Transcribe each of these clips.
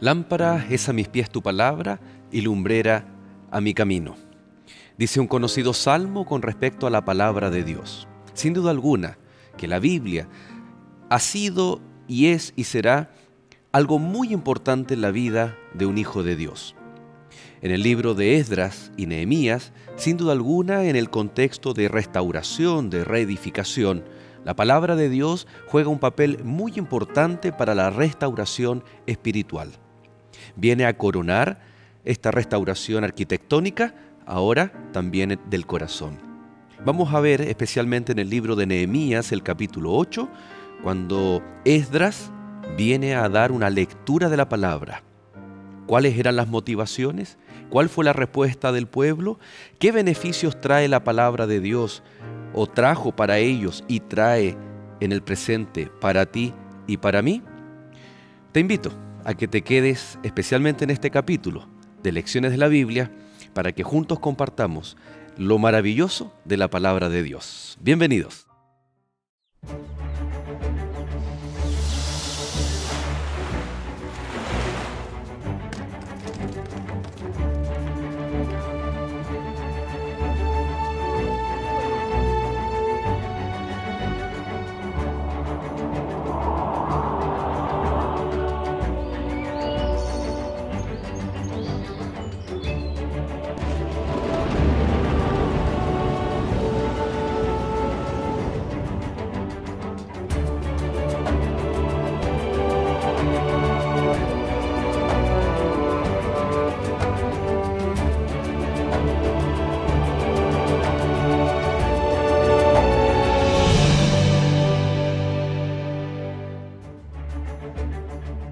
Lámpara es a mis pies tu palabra y lumbrera a mi camino. Dice un conocido salmo con respecto a la palabra de Dios. Sin duda alguna, que la Biblia ha sido y es y será algo muy importante en la vida de un hijo de Dios. En el libro de Esdras y Nehemías, sin duda alguna, en el contexto de restauración, de reedificación, la palabra de Dios juega un papel muy importante para la restauración espiritual. Viene a coronar esta restauración arquitectónica, ahora también del corazón. Vamos a ver especialmente en el libro de Nehemías, el capítulo 8, cuando Esdras viene a dar una lectura de la palabra. ¿Cuáles eran las motivaciones? ¿Cuál fue la respuesta del pueblo? ¿Qué beneficios trae la palabra de Dios o trajo para ellos y trae en el presente para ti y para mí? Te invito a que te quedes especialmente en este capítulo de Lecciones de la Biblia para que juntos compartamos lo maravilloso de la palabra de Dios. Bienvenidos.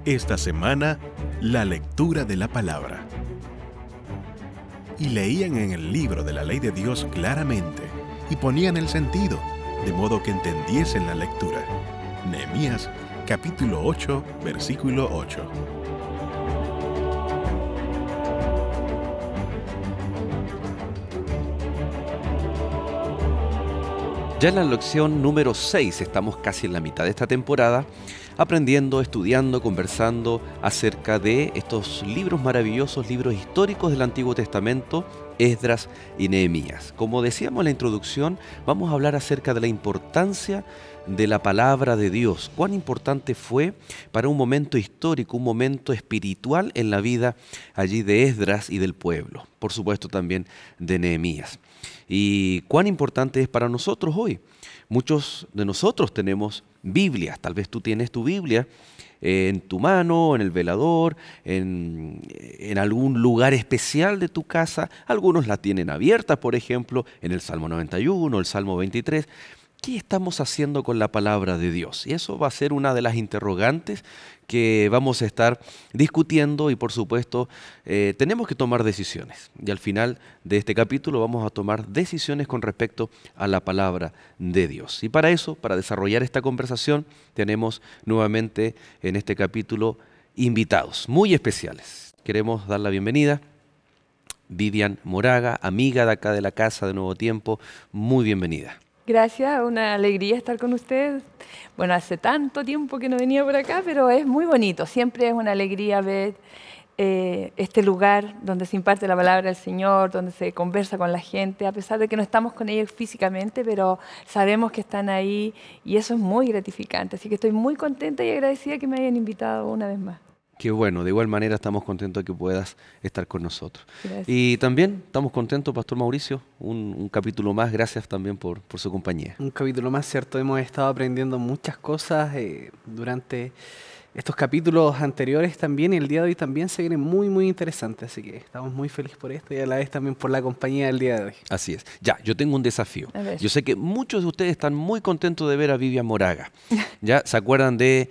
Esta semana, la lectura de la palabra. Y leían en el libro de la ley de Dios claramente, y ponían el sentido, de modo que entendiesen la lectura. Nehemías, capítulo 8, versículo 8. Ya en la lección número 6, estamos casi en la mitad de esta temporada, aprendiendo, estudiando, conversando acerca de estos libros maravillosos, libros históricos del Antiguo Testamento, Esdras y Nehemías. Como decíamos en la introducción, vamos a hablar acerca de la importancia de la palabra de Dios. Cuán importante fue para un momento histórico, un momento espiritual en la vida allí de Esdras y del pueblo. Por supuesto también de Nehemías. Y cuán importante es para nosotros hoy. Muchos de nosotros tenemos Biblias. Tal vez tú tienes tu Biblia en tu mano, en el velador, en algún lugar especial de tu casa. Algunos la tienen abierta, por ejemplo, en el Salmo 91, el Salmo 23. ¿Qué estamos haciendo con la palabra de Dios? Y eso va a ser una de las interrogantes que vamos a estar discutiendo y por supuesto tenemos que tomar decisiones. Y al final de este capítulo vamos a tomar decisiones con respecto a la palabra de Dios. Y para eso, para desarrollar esta conversación, tenemos nuevamente en este capítulo invitados muy especiales. Queremos dar la bienvenida a Vivian Moraga, amiga de acá de la casa de Nuevo Tiempo. Muy bienvenida. Gracias, una alegría estar con usted. Bueno, hace tanto tiempo que no venía por acá, pero es muy bonito. Siempre es una alegría ver este lugar donde se imparte la palabra del Señor, donde se conversa con la gente, a pesar de que no estamos con ellos físicamente, pero sabemos que están ahí y eso es muy gratificante. Así que estoy muy contenta y agradecida que me hayan invitado una vez más. Qué bueno, de igual manera estamos contentos de que puedas estar con nosotros. Gracias. Y también estamos contentos, Pastor Mauricio, un capítulo más, gracias también por su compañía. Un capítulo más, ¿cierto? Hemos estado aprendiendo muchas cosas durante estos capítulos anteriores también, y el día de hoy también se viene muy, muy interesante, así que estamos muy felices por esto y a la vez también por la compañía del día de hoy. Así es. Ya, yo tengo un desafío. A ver. Yo sé que muchos de ustedes están muy contentos de ver a Vivian Moraga. ¿Ya? ¿Se acuerdan de,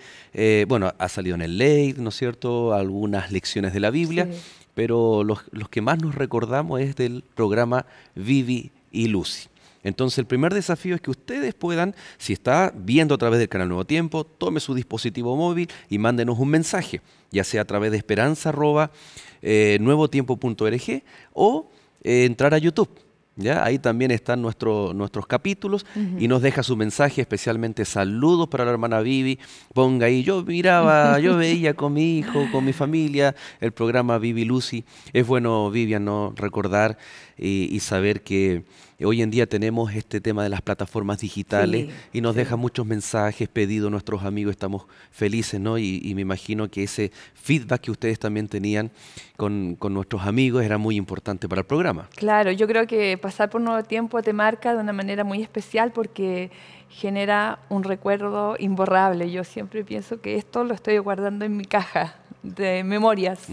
bueno, ha salido en el Late, ¿no es cierto?, algunas lecciones de la Biblia, Sí. pero los que más nos recordamos es del programa Vivi y Lucy. Entonces el primer desafío es que ustedes puedan, si está viendo a través del canal Nuevo Tiempo, tome su dispositivo móvil y mándenos un mensaje, ya sea a través de esperanza@nuevotiempo.org o entrar a YouTube. ¿Ya? Ahí también están nuestros capítulos y nos deja su mensaje, especialmente saludos para la hermana Vivi. Ponga ahí, yo miraba, yo veía con mi hijo, con mi familia, el programa Vivi Lucy. Es bueno, Vivian, ¿no? Recordar y saber que hoy en día tenemos este tema de las plataformas digitales y nos deja muchos mensajes, pedidos nuestros amigos, estamos felices, ¿no? Y me imagino que ese feedback que ustedes también tenían con nuestros amigos era muy importante para el programa. Claro, yo creo que pasar por Nuevo Tiempo te marca de una manera muy especial porque genera un recuerdo imborrable. Yo siempre pienso que esto lo estoy guardando en mi caja de memorias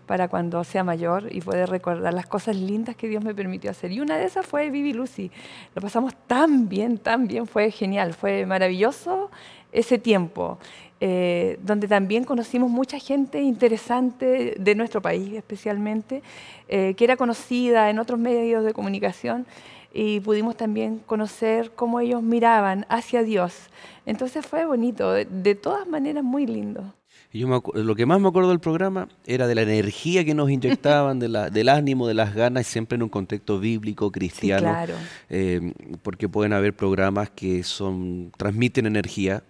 para cuando sea mayor y poder recordar las cosas lindas que Dios me permitió hacer. Y una de esas fue Vivi Lucy. Lo pasamos tan bien, fue genial, fue maravilloso ese tiempo, donde también conocimos mucha gente interesante de nuestro país especialmente, que era conocida en otros medios de comunicación, y pudimos también conocer cómo ellos miraban hacia Dios. Entonces fue bonito, de todas maneras muy lindo. Lo que más me acuerdo del programa era de la energía que nos inyectaban, del ánimo, de las ganas, siempre en un contexto bíblico, cristiano. Sí, claro. Porque pueden haber programas que transmiten energía,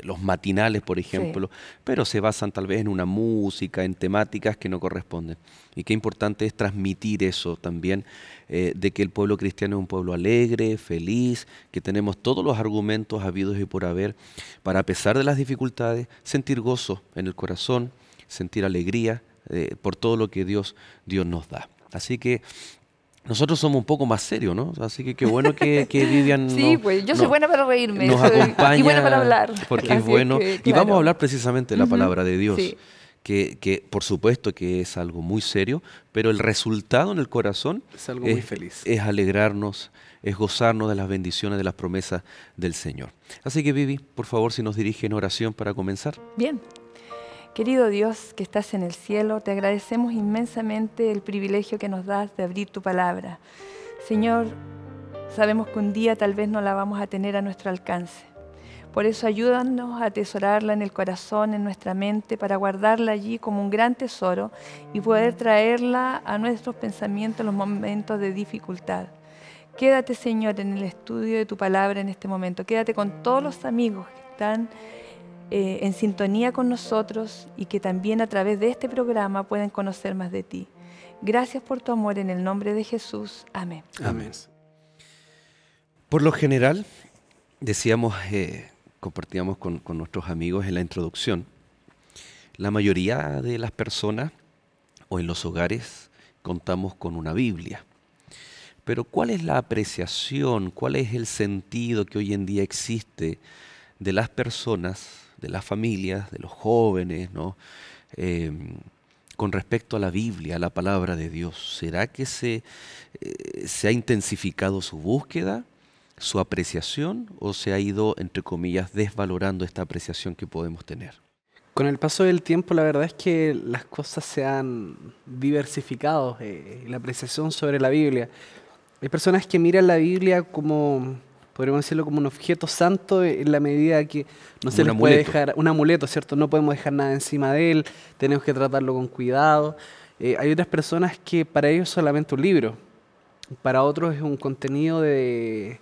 los matinales, por ejemplo, pero se basan tal vez en una música, en temáticas que no corresponden. Y qué importante es transmitir eso también, de que el pueblo cristiano es un pueblo alegre, feliz, que tenemos todos los argumentos habidos y por haber para, a pesar de las dificultades, sentir gozo en el corazón, sentir alegría por todo lo que Dios nos da. Así que nosotros somos un poco más serios, ¿no? Así que qué bueno que Vivian sí, pues yo soy buena para reírme. Nos acompaña y buena para hablar. Porque es bueno. Claro. Y vamos a hablar precisamente de la palabra de Dios. Sí. Que por supuesto que es algo muy serio, pero el resultado en el corazón es algo muy feliz. Es alegrarnos, es gozarnos de las bendiciones, de las promesas del Señor. Así que Vivi, por favor, si nos dirige en oración para comenzar. Bien. Querido Dios que estás en el cielo, te agradecemos inmensamente el privilegio que nos das de abrir tu palabra. Señor, sabemos que un día tal vez no la vamos a tener a nuestro alcance. Por eso ayúdanos a atesorarla en el corazón, en nuestra mente, para guardarla allí como un gran tesoro y poder traerla a nuestros pensamientos en los momentos de dificultad. Quédate, Señor, en el estudio de tu palabra en este momento. Quédate con todos los amigos que están en sintonía con nosotros y que también a través de este programa pueden conocer más de ti. Gracias por tu amor en el nombre de Jesús. Amén. Amén. Por lo general, decíamos, compartíamos con nuestros amigos en la introducción, la mayoría de las personas o en los hogares contamos con una Biblia. Pero ¿cuál es la apreciación, cuál es el sentido que hoy en día existe de las personas, de las familias, de los jóvenes, ¿no? Con respecto a la Biblia, a la palabra de Dios? ¿Será que se ha intensificado su búsqueda, su apreciación, o se ha ido, entre comillas, desvalorando esta apreciación que podemos tener? Con el paso del tiempo, la verdad es que las cosas se han diversificado, la apreciación sobre la Biblia. Hay personas que miran la Biblia como, podríamos decirlo, como un objeto santo en la medida que no se les puede dejar, un amuleto, ¿cierto? No podemos dejar nada encima de él, tenemos que tratarlo con cuidado. Hay otras personas que para ellos es solamente un libro, para otros es un contenido de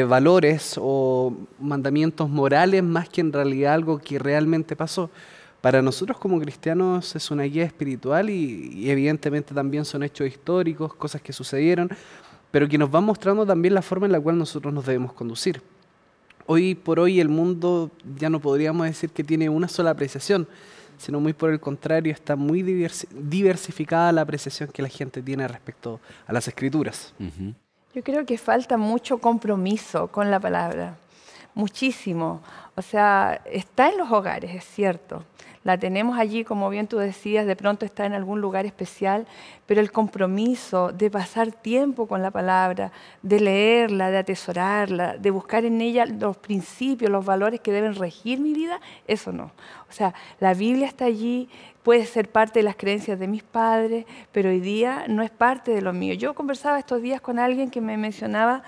valores o mandamientos morales más que en realidad algo que realmente pasó. Para nosotros como cristianos es una guía espiritual y evidentemente también son hechos históricos, cosas que sucedieron, pero que nos van mostrando también la forma en la cual nosotros nos debemos conducir. Hoy por hoy el mundo ya no podríamos decir que tiene una sola apreciación, sino muy por el contrario, está muy diversificada la apreciación que la gente tiene respecto a las Escrituras. Yo creo que falta mucho compromiso con la palabra, muchísimo. O sea, está en los hogares, es cierto. La tenemos allí, como bien tú decías, de pronto está en algún lugar especial, pero el compromiso de pasar tiempo con la palabra, de leerla, de atesorarla, de buscar en ella los principios, los valores que deben regir mi vida, eso no. O sea, la Biblia está allí, puede ser parte de las creencias de mis padres, pero hoy día no es parte de lo mío. Yo conversaba estos días con alguien que me mencionaba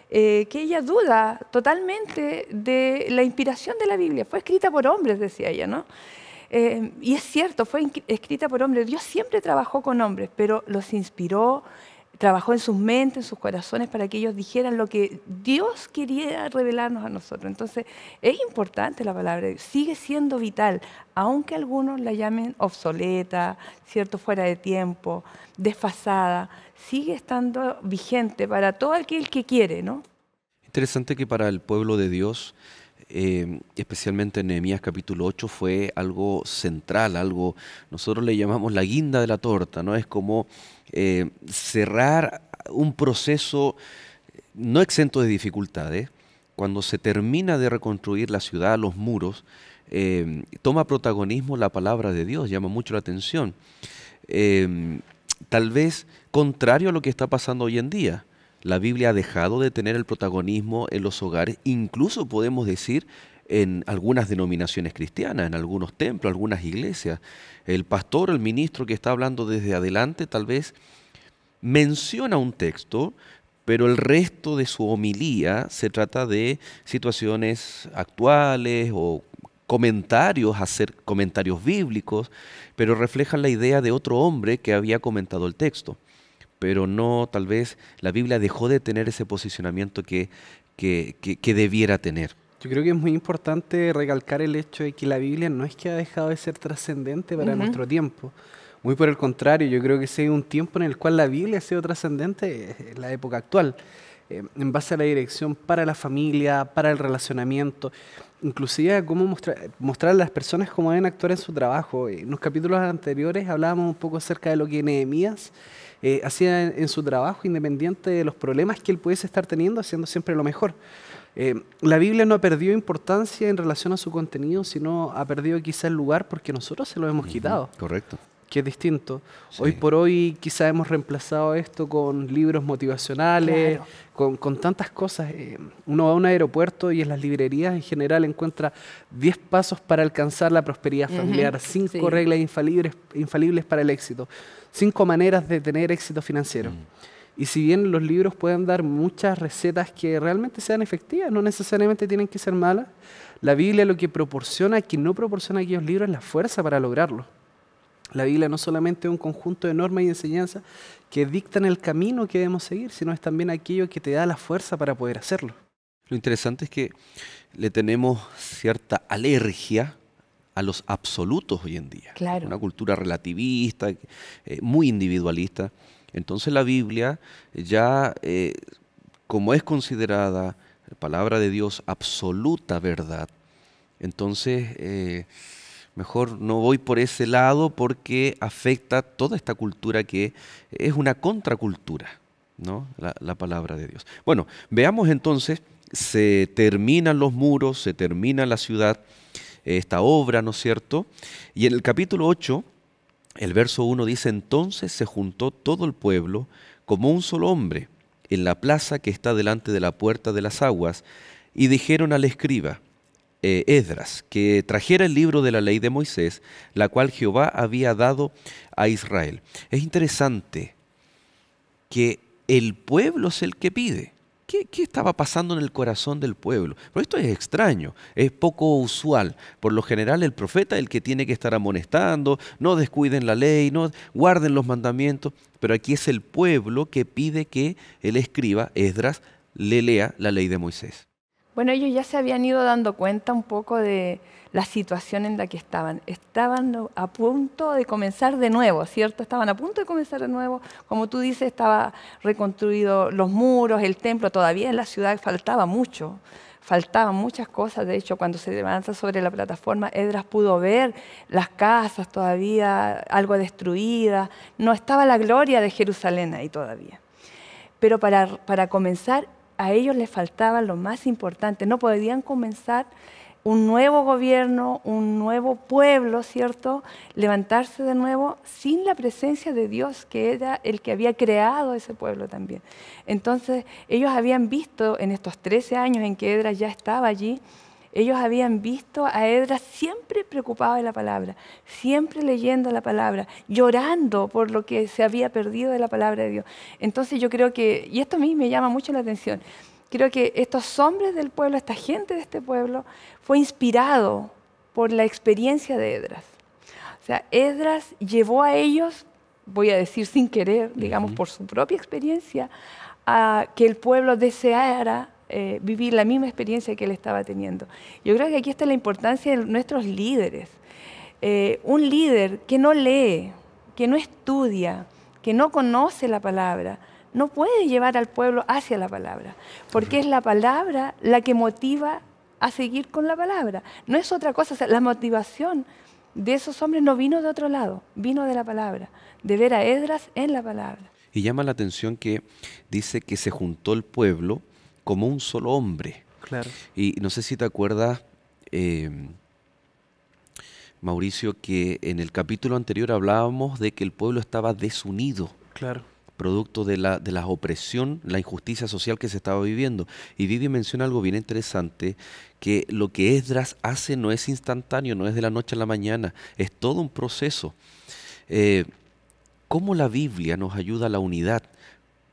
que ella duda totalmente de la inspiración de la Biblia. Fue escrita por hombres, decía ella, ¿no? Y es cierto, fue escrita por hombres. Dios siempre trabajó con hombres, pero los inspiró trabajó en sus mentes, en sus corazones, para que ellos dijeran lo que Dios quería revelarnos a nosotros. Entonces, es importante la palabra de Dios, sigue siendo vital, aunque algunos la llamen obsoleta, ¿cierto? Fuera de tiempo, desfasada, sigue estando vigente para todo aquel que quiere, ¿no? Interesante que para el pueblo de Dios, especialmente en Nehemías capítulo 8, fue algo central, algo, nosotros le llamamos la guinda de la torta, ¿no? Es como cerrar un proceso no exento de dificultades. Cuando se termina de reconstruir la ciudad, los muros, toma protagonismo la palabra de Dios, llama mucho la atención. Tal vez contrario a lo que está pasando hoy en día. La Biblia ha dejado de tener el protagonismo en los hogares, incluso podemos decir en algunas denominaciones cristianas, en algunos templos, algunas iglesias. El pastor, el ministro que está hablando desde adelante tal vez menciona un texto, pero el resto de su homilía se trata de situaciones actuales o comentarios bíblicos, pero reflejan la idea de otro hombre que había comentado el texto. Pero no, tal vez la Biblia dejó de tener ese posicionamiento que debiera tener. Yo creo que es muy importante recalcar el hecho de que la Biblia no es que ha dejado de ser trascendente para nuestro tiempo. Muy por el contrario, yo creo que si hay un tiempo en el cual la Biblia ha sido trascendente, es la época actual. En base a la dirección para la familia, para el relacionamiento, inclusive a cómo mostrar a las personas cómo deben actuar en su trabajo. En los capítulos anteriores hablábamos un poco acerca de lo que Nehemías hacía en su trabajo, independiente de los problemas que él pudiese estar teniendo, haciendo siempre lo mejor. La Biblia no ha perdido importancia en relación a su contenido, sino ha perdido quizá el lugar porque nosotros se lo hemos quitado. Correcto. Que es distinto. Sí. Hoy por hoy quizá hemos reemplazado esto con libros motivacionales, con tantas cosas. Uno va a un aeropuerto y en las librerías en general encuentra 10 pasos para alcanzar la prosperidad familiar, 5 reglas infalibles para el éxito, 5 maneras de tener éxito financiero. Y si bien los libros pueden dar muchas recetas que realmente sean efectivas, no necesariamente tienen que ser malas, la Biblia lo que proporciona, que no proporciona aquellos libros, es la fuerza para lograrlo. La Biblia no solamente es un conjunto de normas y enseñanzas que dictan el camino que debemos seguir, sino es también aquello que te da la fuerza para poder hacerlo. Lo interesante es que le tenemos cierta alergia a los absolutos hoy en día. Claro. Una cultura relativista, muy individualista. Entonces la Biblia ya, como es considerada la palabra de Dios absoluta verdad, entonces mejor no voy por ese lado porque afecta toda esta cultura que es una contracultura, ¿no? La palabra de Dios. Bueno, veamos entonces, se terminan los muros, se termina la ciudad, esta obra, ¿no es cierto? Y en el capítulo 8, el verso 1 dice: entonces se juntó todo el pueblo como un solo hombre en la plaza que está delante de la puerta de las aguas, y dijeron al escriba Esdras que trajera el libro de la ley de Moisés, la cual Jehová había dado a Israel. Es interesante que el pueblo es el que pide. ¿Qué estaba pasando en el corazón del pueblo? Pero esto es extraño, es poco usual. Por lo general el profeta es el que tiene que estar amonestando, no descuiden la ley, no guarden los mandamientos, pero aquí es el pueblo que pide que el escriba, Esdras, le lea la ley de Moisés. Bueno, ellos ya se habían ido dando cuenta un poco de la situación en la que estaban. Estaban a punto de comenzar de nuevo, ¿cierto? Estaban a punto de comenzar de nuevo. Como tú dices, estaba reconstruido los muros, el templo. Todavía en la ciudad faltaba mucho, faltaban muchas cosas. De hecho, cuando se avanza sobre la plataforma, Esdras pudo ver las casas todavía algo destruidas. No estaba la gloria de Jerusalén ahí todavía. Pero para comenzar, a ellos les faltaba lo más importante. No podían comenzar un nuevo gobierno, un nuevo pueblo, ¿cierto? Levantarse de nuevo sin la presencia de Dios, que era el que había creado ese pueblo también. Entonces, ellos habían visto en estos 13 años en que Esdras ya estaba allí, ellos habían visto a Esdras siempre preocupado de la palabra, siempre leyendo la palabra, llorando por lo que se había perdido de la palabra de Dios. Entonces yo creo que, y esto a mí me llama mucho la atención, creo que estos hombres del pueblo, esta gente de este pueblo, fue inspirado por la experiencia de Esdras. O sea, Esdras llevó a ellos voy a decir sin querer, digamos, por su propia experiencia, a que el pueblo deseara vivir la misma experiencia que él estaba teniendo. Yo creo que aquí está la importancia de nuestros líderes. Un líder que no lee, que no estudia, que no conoce la palabra, no puede llevar al pueblo hacia la palabra, porque es la palabra la que motiva a seguir con la palabra. No es otra cosa, o sea, la motivación de esos hombres no vino de otro lado, vino de la palabra, de ver a Esdras en la palabra. Y llama la atención que dice que se juntó el pueblo como un solo hombre. Claro. Y no sé si te acuerdas, Mauricio, que en el capítulo anterior hablábamos de que el pueblo estaba desunido. Claro. Producto de la opresión, la injusticia social que se estaba viviendo. Y Vivi menciona algo bien interesante, que lo que Esdras hace no es instantáneo, no es de la noche a la mañana, es todo un proceso. ¿Cómo la Biblia nos ayuda a la unidad?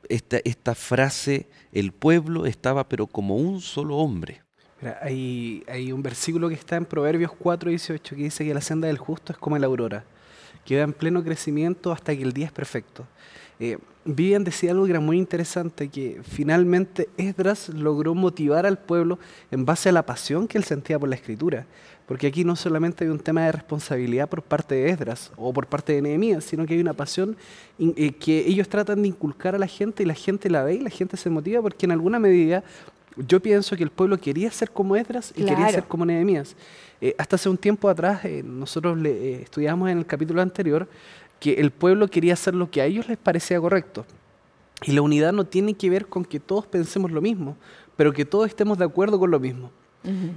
Esta frase, el pueblo estaba pero como un solo hombre. Mira, hay un versículo que está en Proverbios 4:18 que dice que la senda del justo es como la aurora, que va en pleno crecimiento hasta que el día es perfecto. Vivian decía algo que era muy interesante, que finalmente Esdras logró motivar al pueblo en base a la pasión que él sentía por la Escritura. Porque aquí no solamente hay un tema de responsabilidad por parte de Esdras o por parte de Nehemías, sino que hay una pasión que ellos tratan de inculcar a la gente y la gente la ve y la gente se motiva porque en alguna medida yo pienso que el pueblo quería ser como Esdras y quería ser como Nehemías. Hasta hace un tiempo atrás, nosotros estudiamos en el capítulo anterior que el pueblo quería hacer lo que a ellos les parecía correcto. Y la unidad no tiene que ver con que todos pensemos lo mismo, pero que todos estemos de acuerdo con lo mismo.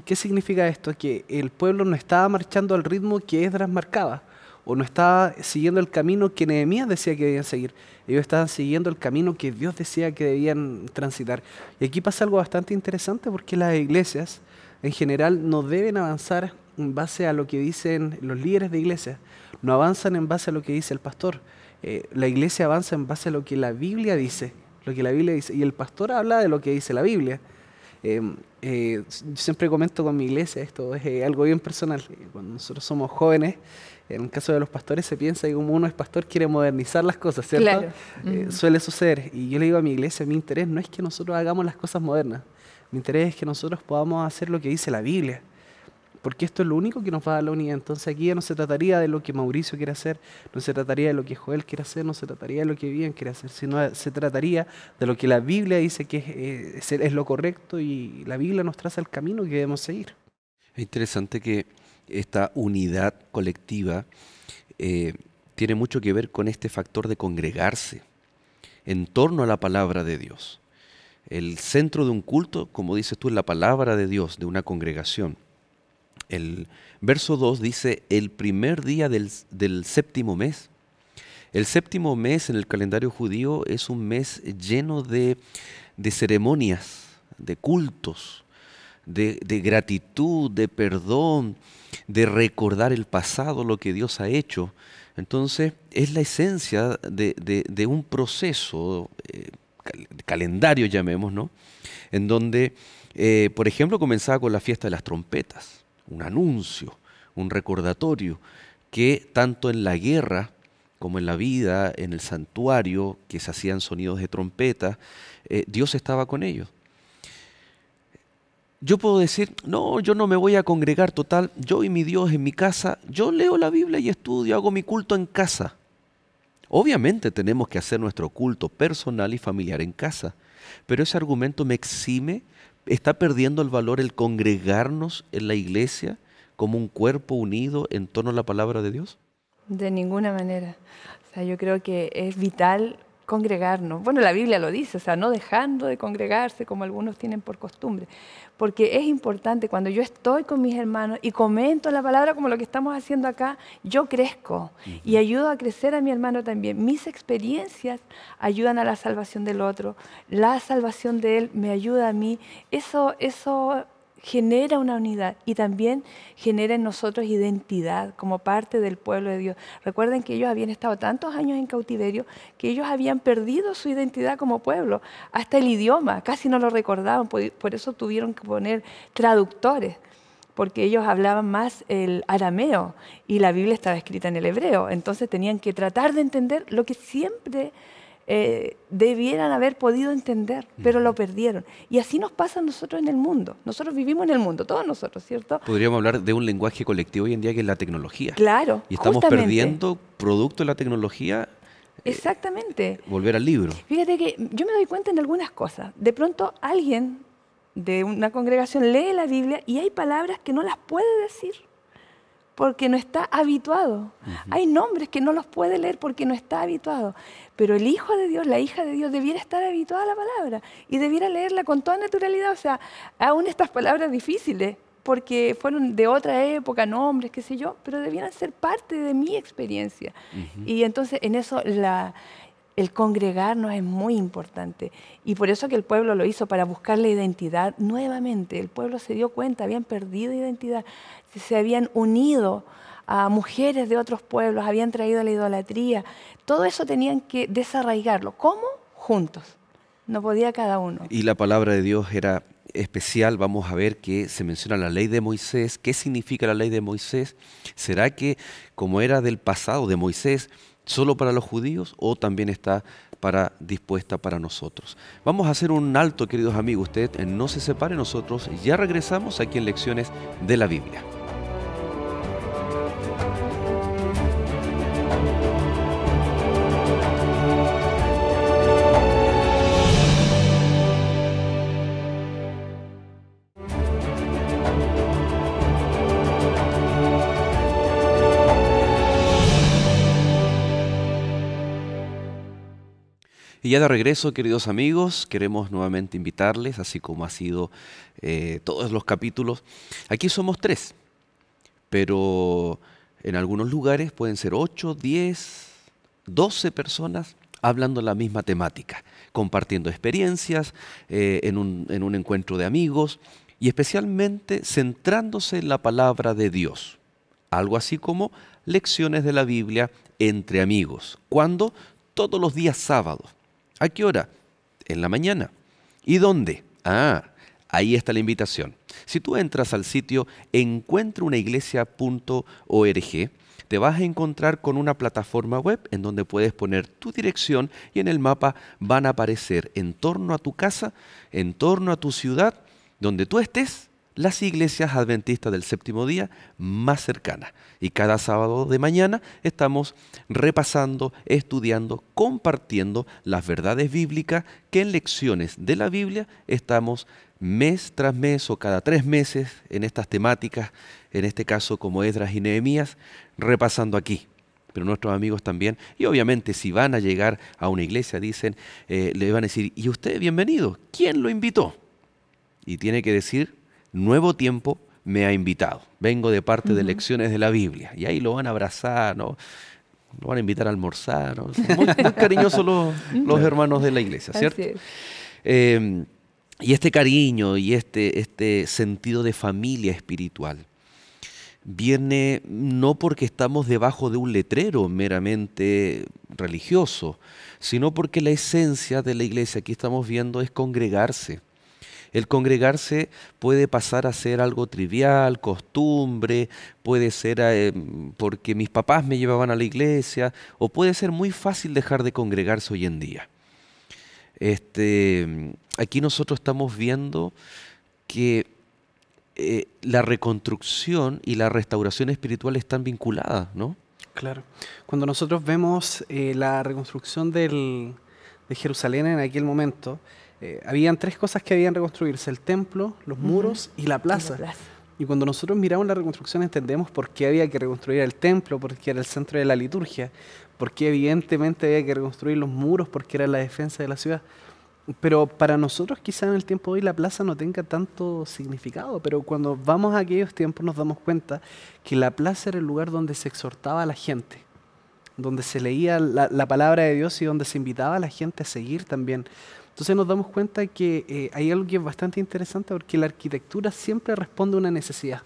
¿Qué significa esto? Que el pueblo no estaba marchando al ritmo que Esdras marcaba, o no estaba siguiendo el camino que Nehemías decía que debían seguir. Ellos estaban siguiendo el camino que Dios decía que debían transitar. Y aquí pasa algo bastante interesante porque las iglesias en general no deben avanzar en base a lo que dicen los líderes de iglesia, no avanzan en base a lo que dice el pastor. La iglesia avanza en base a lo que la Biblia dice, y el pastor habla de lo que dice la Biblia. Yo siempre comento con mi iglesia, esto es algo bien personal. Cuando nosotros somos jóvenes, en el caso de los pastores se piensa que como uno es pastor quiere modernizar las cosas, ¿cierto? Claro. Suele suceder. Y yo le digo a mi iglesia, mi interés no es que nosotros hagamos las cosas modernas, mi interés es que nosotros podamos hacer lo que dice la Biblia. Porque esto es lo único que nos va a dar la unidad. Entonces aquí ya no se trataría de lo que Mauricio quiere hacer, no se trataría de lo que Joel quiere hacer, no se trataría de lo que Vivian quiere hacer, sino se trataría de lo que la Biblia dice que es lo correcto y la Biblia nos traza el camino que debemos seguir. Es interesante que esta unidad colectiva tiene mucho que ver con este factor de congregarse en torno a la palabra de Dios. El centro de un culto, como dices tú, es la palabra de Dios, de una congregación. El verso 2 dice, el primer día del séptimo mes. El séptimo mes en el calendario judío es un mes lleno de ceremonias, de cultos, de gratitud, de perdón, de recordar el pasado, lo que Dios ha hecho. Entonces, es la esencia de un proceso, calendario llamemos, ¿no? En donde, por ejemplo, comenzaba con la fiesta de las trompetas. Un anuncio, un recordatorio, que tanto en la guerra como en la vida, en el santuario, que se hacían sonidos de trompeta, Dios estaba con ellos. Yo puedo decir, no, yo no me voy a congregar, total, yo y mi Dios en mi casa, yo leo la Biblia y estudio, hago mi culto en casa. Obviamente tenemos que hacer nuestro culto personal y familiar en casa, pero ese argumento me exime. ¿Está perdiendo el valor el congregarnos en la iglesia como un cuerpo unido en torno a la palabra de Dios? De ninguna manera. O sea, yo creo que es vital congregarnos. Bueno, la Biblia lo dice, o sea, no dejando de congregarse como algunos tienen por costumbre. Porque es importante, cuando yo estoy con mis hermanos y comento la palabra como lo que estamos haciendo acá, yo crezco y ayudo a crecer a mi hermano también. Mis experiencias ayudan a la salvación del otro, la salvación de él me ayuda a mí. Eso genera una unidad y también genera en nosotros identidad como parte del pueblo de Dios. Recuerden que ellos habían estado tantos años en cautiverio que ellos habían perdido su identidad como pueblo, hasta el idioma, casi no lo recordaban, por eso tuvieron que poner traductores. porque ellos hablaban más el arameo y la Biblia estaba escrita en el hebreo. Entonces tenían que tratar de entender lo que siempre debieran haber podido entender, pero lo perdieron. Y así nos pasa a nosotros en el mundo. Nosotros vivimos en el mundo, todos nosotros, ¿cierto? Podríamos hablar de un lenguaje colectivo hoy en día que es la tecnología. Claro, y estamos justamente perdiendo producto de la tecnología. Exactamente. Volver al libro. Fíjate que yo me doy cuenta en algunas cosas. De pronto alguien de una congregación lee la Biblia y hay palabras que no las puede decir porque no está habituado. Hay nombres que no los puede leer porque no está habituado. Pero el hijo de Dios, la hija de Dios, debiera estar habituada a la palabra y debiera leerla con toda naturalidad. O sea, aún estas palabras difíciles, porque fueron de otra época, nombres, qué sé yo, pero debieran ser parte de mi experiencia. Y entonces en eso el congregarnos es muy importante. Y por eso que el pueblo lo hizo, para buscar la identidad nuevamente. El pueblo se dio cuenta, habían perdido identidad, se habían unido a mujeres de otros pueblos, habían traído la idolatría. Todo eso tenían que desarraigarlo. ¿Cómo? Juntos. No podía cada uno. Y la palabra de Dios era especial. Vamos a ver que se menciona la ley de Moisés. ¿Qué significa la ley de Moisés? ¿Será que, como era del pasado de Moisés, solo para los judíos o también está dispuesta para nosotros? Vamos a hacer un alto, queridos amigos. Usted no se separe, nosotros ya regresamos aquí en Lecciones de la Biblia. Y ya de regreso, queridos amigos, queremos nuevamente invitarles, así como ha sido todos los capítulos. Aquí somos 3, pero en algunos lugares pueden ser 8, 10, 12 personas hablando la misma temática, compartiendo experiencias en un encuentro de amigos y especialmente centrándose en la palabra de Dios. Algo así como lecciones de la Biblia entre amigos. ¿Cuándo? Todos los días sábados. ¿A qué hora? En la mañana. ¿Y dónde? Ahí está la invitación. Si tú entras al sitio encuentraunaiglesia.org, te vas a encontrar con una plataforma web en donde puedes poner tu dirección y en el mapa van a aparecer en torno a tu casa, en torno a tu ciudad, donde tú estés, las iglesias adventistas del séptimo día más cercanas. Y cada sábado de mañana estamos repasando, estudiando, compartiendo las verdades bíblicas que en Lecciones de la Biblia estamos mes tras mes o cada 3 meses en estas temáticas, en este caso como Esdras y Nehemías, repasando aquí. Pero nuestros amigos también, y obviamente si van a llegar a una iglesia, dicen, le van a decir, ¿y usted bienvenido? ¿Quién lo invitó? Y tiene que decir, Nuevo Tiempo me ha invitado. Vengo de parte de Lecciones de la Biblia. Y ahí lo van a abrazar, ¿no? Lo van a invitar a almorzar, ¿no? Son muy cariñosos los hermanos de la iglesia, ¿cierto? Y este cariño y este sentido de familia espiritual viene no porque estamos debajo de un letrero meramente religioso, sino porque la esencia de la iglesia, aquí estamos viendo, es congregarse. El congregarse puede pasar a ser algo trivial, costumbre, puede ser porque mis papás me llevaban a la iglesia, o puede ser muy fácil dejar de congregarse hoy en día. Aquí nosotros estamos viendo que la reconstrucción y la restauración espiritual están vinculadas, ¿no? Claro. Cuando nosotros vemos la reconstrucción de Jerusalén en aquel momento, habían 3 cosas que habían reconstruirse: el templo, los muros y la plaza. Y cuando nosotros miramos la reconstrucción entendemos por qué había que reconstruir el templo, porque era el centro de la liturgia, por qué evidentemente había que reconstruir los muros, porque era la defensa de la ciudad. Pero para nosotros quizá en el tiempo de hoy la plaza no tenga tanto significado, pero cuando vamos a aquellos tiempos nos damos cuenta que la plaza era el lugar donde se exhortaba a la gente, donde se leía la palabra de Dios y donde se invitaba a la gente a seguir también. Entonces nos damos cuenta que hay algo que es bastante interesante, porque la arquitectura siempre responde a una necesidad.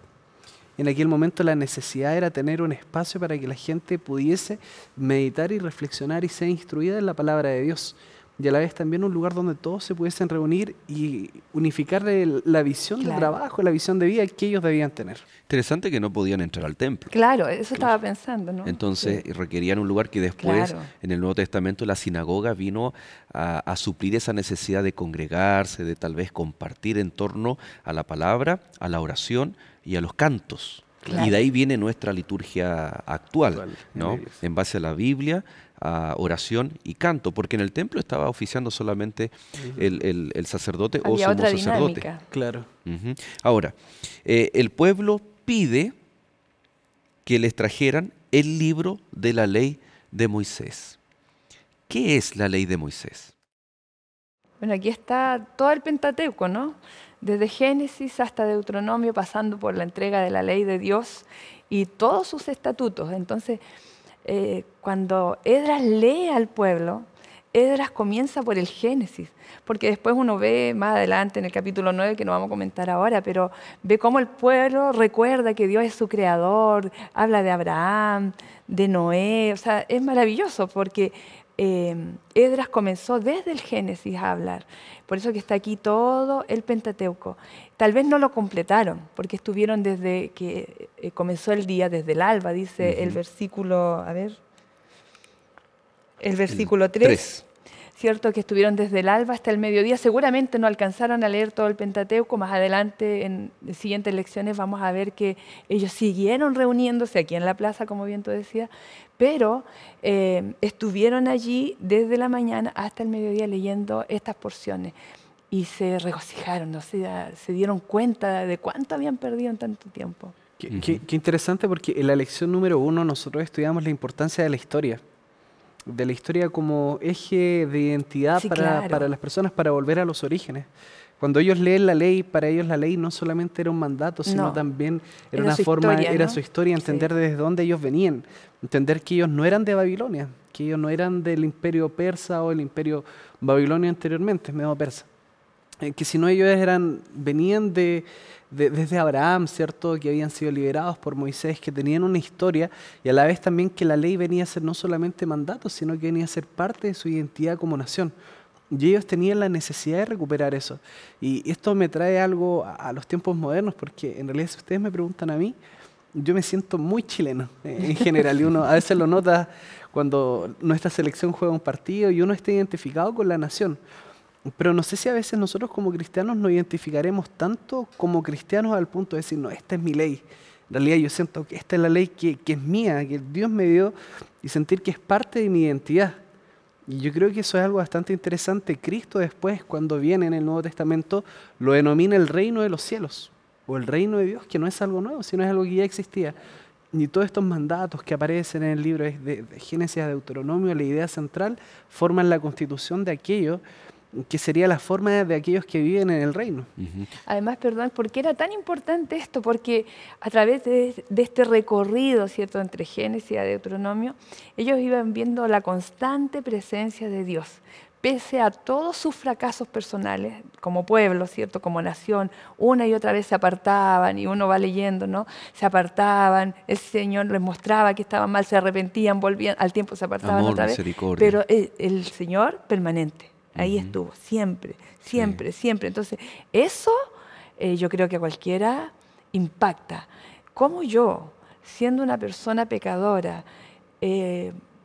En aquel momento la necesidad era tener un espacio para que la gente pudiese meditar y reflexionar y ser instruida en la palabra de Dios. y a la vez también un lugar donde todos se pudiesen reunir y unificar la visión de Claro. trabajo, la visión de vida que ellos debían tener. Interesante que no podían entrar al templo. Claro, eso estaba pensando, ¿no? Entonces Sí. requerían un lugar que después, Claro. en el Nuevo Testamento, la sinagoga vino a suplir esa necesidad de congregarse, de tal vez compartir en torno a la palabra, a la oración y a los cantos. Claro. Y de ahí viene nuestra liturgia actual, Actual, ¿no? en ellos. En base a la Biblia, a oración y canto, porque en el templo estaba oficiando solamente el sacerdote o Había sumo otra sacerdote. dinámica. Claro. Ujú. Ahora, el pueblo pide que les trajeran el libro de la ley de Moisés. ¿Qué es la ley de Moisés? Bueno, aquí está todo el Pentateuco, ¿no? Desde Génesis hasta Deuteronomio, pasando por la entrega de la ley de Dios y todos sus estatutos. Entonces, cuando Esdras lee al pueblo, Esdras comienza por el Génesis, porque después uno ve más adelante en el capítulo 9, que no vamos a comentar ahora, pero ve cómo el pueblo recuerda que Dios es su creador, habla de Abraham, de Noé, o sea, es maravilloso porque Esdras comenzó desde el Génesis a hablar. Por eso que está aquí todo el Pentateuco. Tal vez no lo completaron, porque estuvieron desde que comenzó el día, desde el alba, dice el versículo, a ver, el versículo 3. 3. ¿Cierto? Que estuvieron desde el alba hasta el mediodía. Seguramente no alcanzaron a leer todo el Pentateuco. Más adelante, en siguientes lecciones, vamos a ver que ellos siguieron reuniéndose aquí en la plaza, como bien tú decías, pero estuvieron allí desde la mañana hasta el mediodía leyendo estas porciones y se regocijaron, ¿no? Se dieron cuenta de cuánto habían perdido en tanto tiempo. Qué interesante, porque en la lección número 1 nosotros estudiamos la importancia de la historia como eje de identidad Sí, para claro. las personas, para volver a los orígenes. Cuando ellos leen la ley, para ellos la ley no solamente era un mandato, sino No. también era Era una su forma, historia, era ¿no? su historia, entender Sí. desde dónde ellos venían, entender que ellos no eran de Babilonia, que ellos no eran del imperio persa o el imperio babilonio anteriormente, medio persa. Que si no ellos venían desde Abraham, ¿cierto? Que habían sido liberados por Moisés, que tenían una historia, y a la vez también que la ley venía a ser no solamente mandato, sino que venía a ser parte de su identidad como nación. Y ellos tenían la necesidad de recuperar eso. Y esto me trae algo a los tiempos modernos, porque en realidad, si ustedes me preguntan a mí, yo me siento muy chileno en general, y uno a veces lo nota cuando nuestra selección juega un partido y uno está identificado con la nación. Pero no sé si a veces nosotros como cristianos nos identificaremos tanto como cristianos al punto de decir, no, esta es mi ley. En realidad yo siento que esta es la ley que es mía, que Dios me dio, y sentir que es parte de mi identidad. Y yo creo que eso es algo bastante interesante. Cristo después, cuando viene en el Nuevo Testamento, lo denomina el reino de los cielos, o el reino de Dios, que no es algo nuevo, sino es algo que ya existía. Y todos estos mandatos que aparecen en el libro de Génesis a Deuteronomio, la idea central, forman la constitución de aquello que sería la forma de aquellos que viven en el reino. Ujú. Además, perdón, ¿por qué era tan importante esto? Porque a través de este recorrido, ¿cierto?, entre Génesis y Deuteronomio, ellos iban viendo la constante presencia de Dios. Pese a todos sus fracasos personales, como pueblo, ¿cierto?, como nación, una y otra vez se apartaban, y uno va leyendo, ¿no? Se apartaban, el Señor les mostraba que estaban mal, se arrepentían, volvían, al tiempo se apartaban Amor, otra vez. misericordia. Pero el Señor permanente. Ahí estuvo, siempre, siempre, siempre. Entonces, eso yo creo que a cualquiera impacta. ¿Cómo yo, siendo una persona pecadora,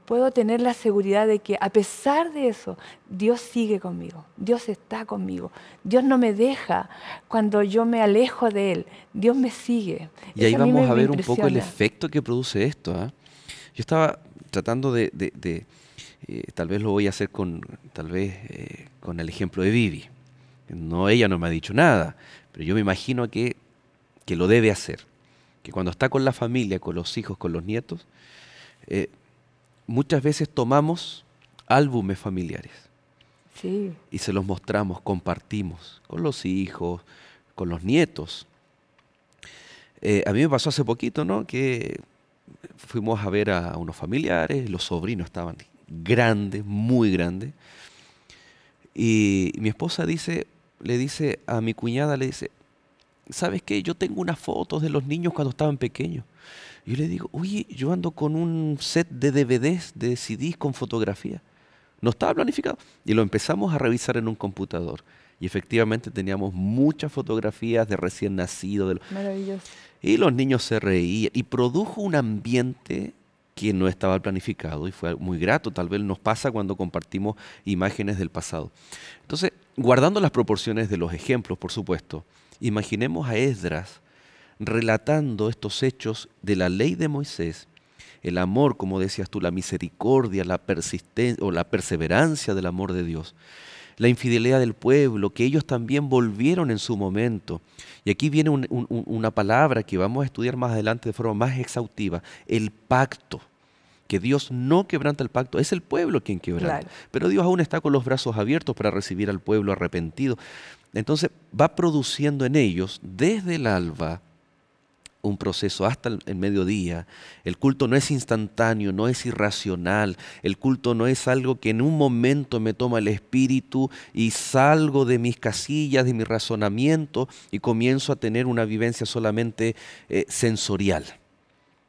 puedo tener la seguridad de que a pesar de eso, Dios sigue conmigo, Dios está conmigo, Dios no me deja cuando yo me alejo de Él, Dios me sigue? Y ahí Eso a mí vamos a me ver un poco el impresiona. efecto que produce esto. ¿Ah? Yo estaba tratando tal vez lo voy a hacer con el ejemplo de Vivi. No, ella no me ha dicho nada, pero yo me imagino que lo debe hacer. Que cuando está con la familia, con los hijos, con los nietos, muchas veces tomamos álbumes familiares Sí, y se los mostramos, compartimos con los hijos, con los nietos. A mí me pasó hace poquito, ¿no?, que fuimos a ver a unos familiares, los sobrinos estaban grandes, muy grandes, y mi esposa le dice a mi cuñada, le dice, ¿sabes qué? Yo tengo unas fotos de los niños cuando estaban pequeños. Y yo le digo, oye, yo ando con un set de DVDs, de CDs con fotografía. no estaba planificado. Y lo empezamos a revisar en un computador. Y efectivamente teníamos muchas fotografías de recién nacidos. Maravilloso. Y los niños se reían. Y produjo un ambiente que no estaba planificado y fue muy grato. Tal vez nos pasa cuando compartimos imágenes del pasado. Entonces, guardando las proporciones de los ejemplos, por supuesto, imaginemos a Esdras relatando estos hechos de la ley de Moisés, el amor, como decías tú, la misericordia, la persistencia o la perseverancia del amor de Dios, la infidelidad del pueblo, que ellos también volvieron en su momento. Y aquí viene una palabra que vamos a estudiar más adelante de forma más exhaustiva, el pacto. Que Dios no quebranta el pacto, es el pueblo quien quebranta. Claro. Pero Dios aún está con los brazos abiertos para recibir al pueblo arrepentido. Entonces va produciendo en ellos, desde el alba, un proceso hasta el mediodía. El culto no es instantáneo, no es irracional. El culto no es algo que en un momento me toma el espíritu y salgo de mis casillas, de mi razonamiento y comienzo a tener una vivencia solamente sensorial.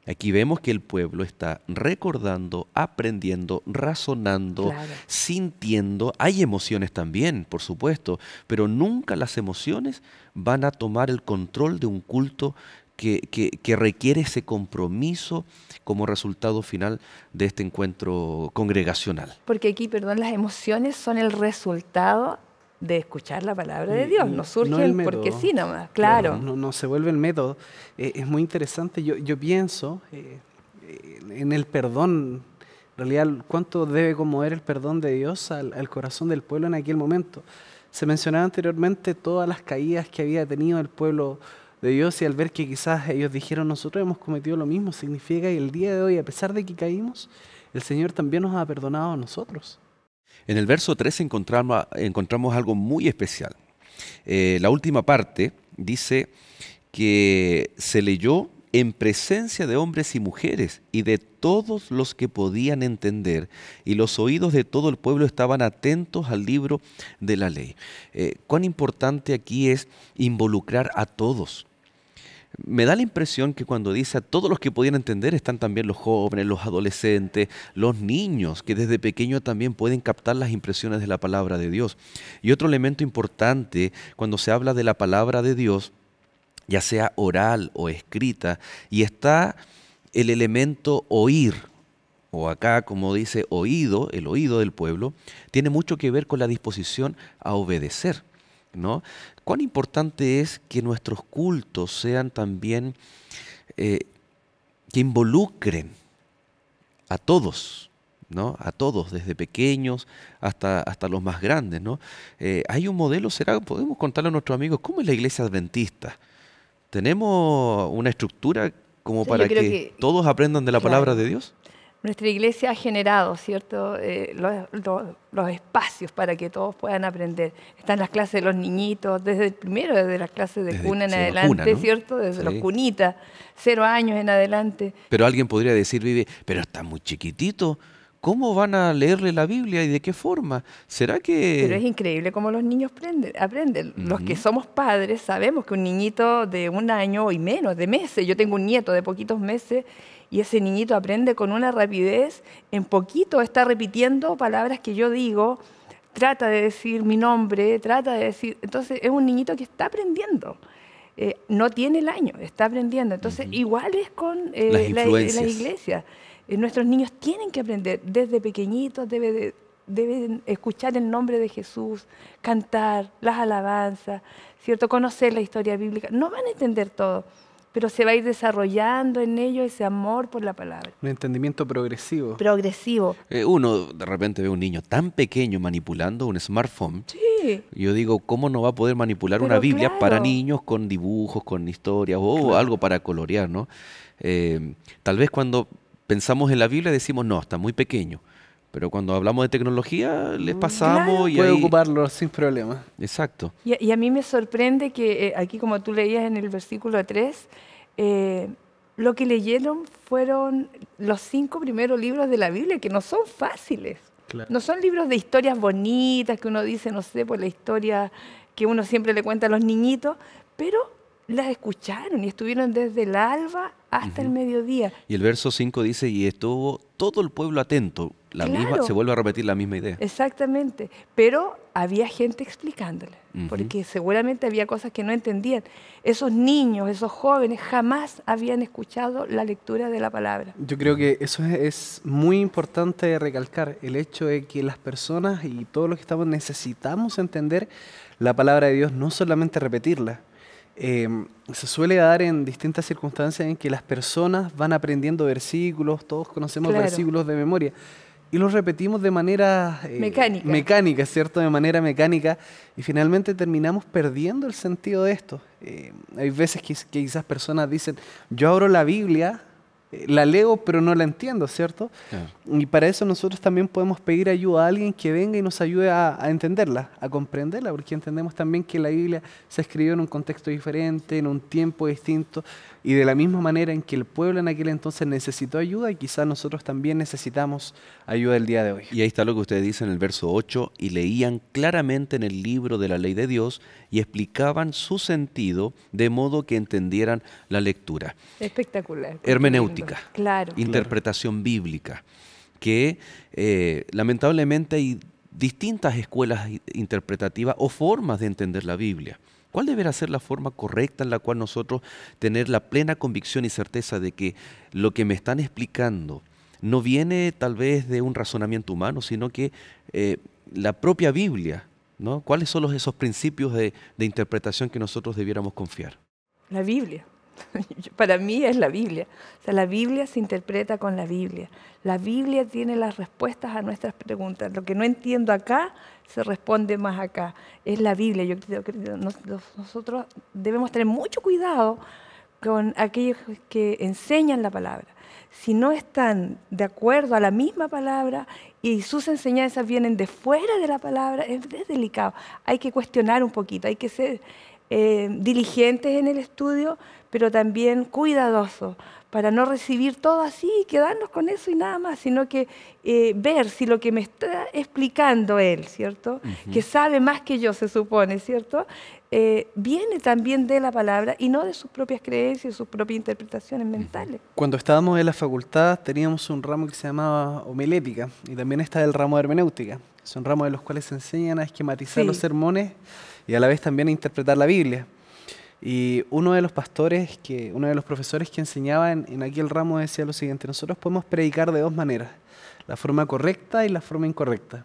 Aquí vemos que el pueblo está recordando, aprendiendo, razonando, claro, sintiendo. Hay emociones también, por supuesto, pero nunca las emociones van a tomar el control de un culto que requiere ese compromiso como resultado final de este encuentro congregacional. Porque aquí, perdón, las emociones son el resultado de escuchar la palabra de Dios, no surgen porque sí nomás, claro. No se vuelve el método. Es muy interesante, yo pienso en el perdón, en realidad cuánto debe conmover el perdón de Dios al corazón del pueblo en aquel momento. Se mencionaba anteriormente todas las caídas que había tenido el pueblo de Dios y al ver que quizás ellos dijeron nosotros hemos cometido lo mismo, significa que el día de hoy, a pesar de que caímos, el Señor también nos ha perdonado a nosotros. En el verso 13 encontramos algo muy especial. La última parte dice que se leyó en presencia de hombres y mujeres y de todos los que podían entender, y los oídos de todo el pueblo estaban atentos al libro de la ley. Cuán importante aquí es involucrar a todos. Me da la impresión que cuando dice a todos los que podían entender están también los jóvenes, los adolescentes, los niños, que desde pequeños también pueden captar las impresiones de la palabra de Dios. Y otro elemento importante cuando se habla de la palabra de Dios, ya sea oral o escrita, y está el elemento oír, o acá como dice oído, el oído del pueblo, tiene mucho que ver con la disposición a obedecer, ¿no? Cuán importante es que nuestros cultos sean también, que involucren a todos, ¿no? A todos, desde pequeños hasta los más grandes, ¿no? Hay un modelo, podemos contarle a nuestros amigos, ¿cómo es la iglesia adventista? ¿Tenemos una estructura como para que todos aprendan de la palabra de Dios? Nuestra iglesia ha generado, ¿cierto?, los espacios para que todos puedan aprender. Están las clases de los niñitos, desde las clases de cuna en adelante, cuna, ¿no? ¿Cierto? Desde los cunitas, 0 años en adelante. Pero alguien podría decir, Vivi, pero está muy chiquitito, ¿cómo van a leerle la Biblia y de qué forma? ¿Será que...? Pero es increíble cómo los niños aprenden. Los que somos padres sabemos que un niñito de 1 año y menos, de meses, yo tengo un nieto de poquitos meses, y ese niñito aprende con una rapidez, en poquito está repitiendo palabras que yo digo, trata de decir mi nombre, trata de decir... Entonces es un niñito que está aprendiendo, no tiene el año, está aprendiendo. Entonces igual es con la iglesia. Nuestros niños tienen que aprender desde pequeñitos, deben escuchar el nombre de Jesús, cantar las alabanzas, ¿cierto? Conocer la historia bíblica. No van a entender todo, pero se va a ir desarrollando en ellos ese amor por la palabra. Un entendimiento progresivo. Progresivo. Uno de repente ve a un niño tan pequeño manipulando un smartphone. Sí. Yo digo, ¿cómo no va a poder manipular una Biblia para niños con dibujos, con historias o algo para colorear, ¿no? Tal vez cuando pensamos en la Biblia decimos, no, está muy pequeño. Pero cuando hablamos de tecnología, les pasamos y puede ocuparlo sin problema. Exacto. Y a mí me sorprende que aquí, como tú leías en el versículo 3, lo que leyeron fueron los 5 primeros libros de la Biblia, que no son fáciles. Claro. No son libros de historias bonitas que uno dice, no sé, por la historia que uno siempre le cuenta a los niñitos, pero las escucharon y estuvieron desde el alba hasta el mediodía. Y el verso 5 dice, y estuvo todo el pueblo atento. Claro. Se vuelve a repetir la misma idea. Exactamente, pero había gente explicándole, porque seguramente había cosas que no entendían. Esos niños, esos jóvenes jamás habían escuchado la lectura de la palabra. Yo creo que eso es muy importante recalcar, el hecho de que las personas y todos los que estamos necesitamos entender la palabra de Dios, no solamente repetirla. Se suele dar en distintas circunstancias en que las personas van aprendiendo versículos, todos conocemos versículos de memoria, y los repetimos de manera mecánica, ¿cierto? De manera mecánica, y finalmente terminamos perdiendo el sentido de esto. Hay veces que quizás personas dicen, yo abro la Biblia, la leo pero no la entiendo, ¿cierto? Y para eso nosotros también podemos pedir ayuda a alguien que venga y nos ayude a entenderla, a comprenderla, porque entendemos también que la Biblia se escribió en un contexto diferente, en un tiempo distinto, y de la misma manera en que el pueblo en aquel entonces necesitó ayuda, y quizás nosotros también necesitamos ayuda el día de hoy. Y ahí está lo que ustedes dicen en el verso 8, y leían claramente en el libro de la ley de Dios y explicaban su sentido de modo que entendieran la lectura. Espectacular. Hermenéutica, claro, interpretación bíblica, que lamentablemente hay distintas escuelas interpretativas o formas de entender la Biblia. ¿Cuál deberá ser la forma correcta en la cual nosotros tener la plena convicción y certeza de que lo que me están explicando no viene tal vez de un razonamiento humano, sino que la propia Biblia, ¿no? ¿Cuáles son esos principios de interpretación que nosotros debiéramos confiar? La Biblia. Para mí es la Biblia. O sea, la Biblia se interpreta con la Biblia. La Biblia tiene las respuestas a nuestras preguntas. Lo que no entiendo acá, se responde más acá. Es la Biblia. Yo creo que nosotros debemos tener mucho cuidado con aquellos que enseñan la palabra. Si no están de acuerdo a la misma palabra y sus enseñanzas vienen de fuera de la palabra, es delicado. Hay que cuestionar un poquito, hay que ser diligentes en el estudio, pero también cuidadosos para no recibir todo así y quedarnos con eso y nada más, sino que ver si lo que me está explicando él, ¿cierto? Que sabe más que yo, se supone, ¿cierto? Viene también de la palabra y no de sus propias creencias, sus propias interpretaciones mentales. Cuando estábamos en la facultad teníamos un ramo que se llamaba homilética y también está el ramo de hermenéutica. Son ramos de los cuales se enseñan a esquematizar los sermones y a la vez también a interpretar la Biblia. Y uno de los profesores que enseñaba en aquel ramo decía lo siguiente: nosotros podemos predicar de dos maneras, la forma correcta y la forma incorrecta.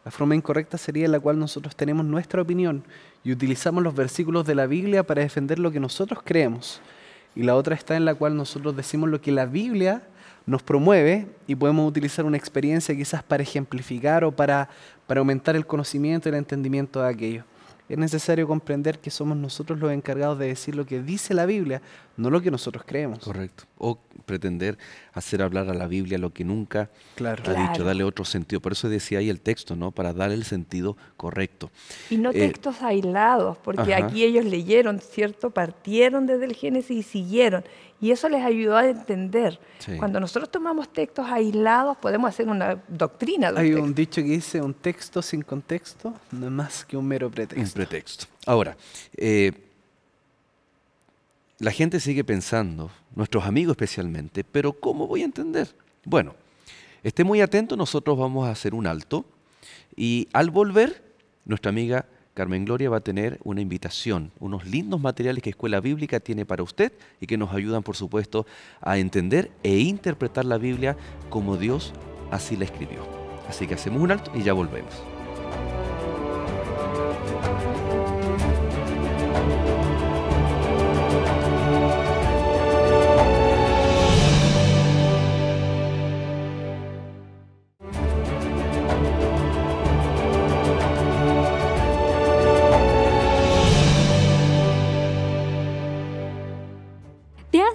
La forma incorrecta sería en la cual nosotros tenemos nuestra opinión y utilizamos los versículos de la Biblia para defender lo que nosotros creemos. Y la otra está en la cual nosotros decimos lo que la Biblia nos promueve y podemos utilizar una experiencia quizás para ejemplificar o para aumentar el conocimiento y el entendimiento de aquello. Es necesario comprender que somos nosotros los encargados de decir lo que dice la Biblia, no lo que nosotros creemos. Correcto. O pretender hacer hablar a la Biblia lo que nunca ha dicho, darle otro sentido. Por eso decía ahí el texto, ¿no? Para darle el sentido correcto. Y no textos aislados, porque aquí ellos leyeron, ¿cierto? Partieron desde el Génesis y siguieron. Y eso les ayudó a entender. Sí. Cuando nosotros tomamos textos aislados, podemos hacer una doctrina. Hay un dicho que dice, un texto sin contexto no es más que un mero pretexto. Un pretexto. Ahora, la gente sigue pensando, nuestros amigos especialmente, pero ¿cómo voy a entender? Bueno, esté muy atento, nosotros vamos a hacer un alto y al volver, nuestra amiga Carmen Gloria va a tener una invitación, unos lindos materiales que Escuela Bíblica tiene para usted y que nos ayudan, por supuesto, a entender e interpretar la Biblia como Dios así la escribió. Así que hacemos un alto y ya volvemos.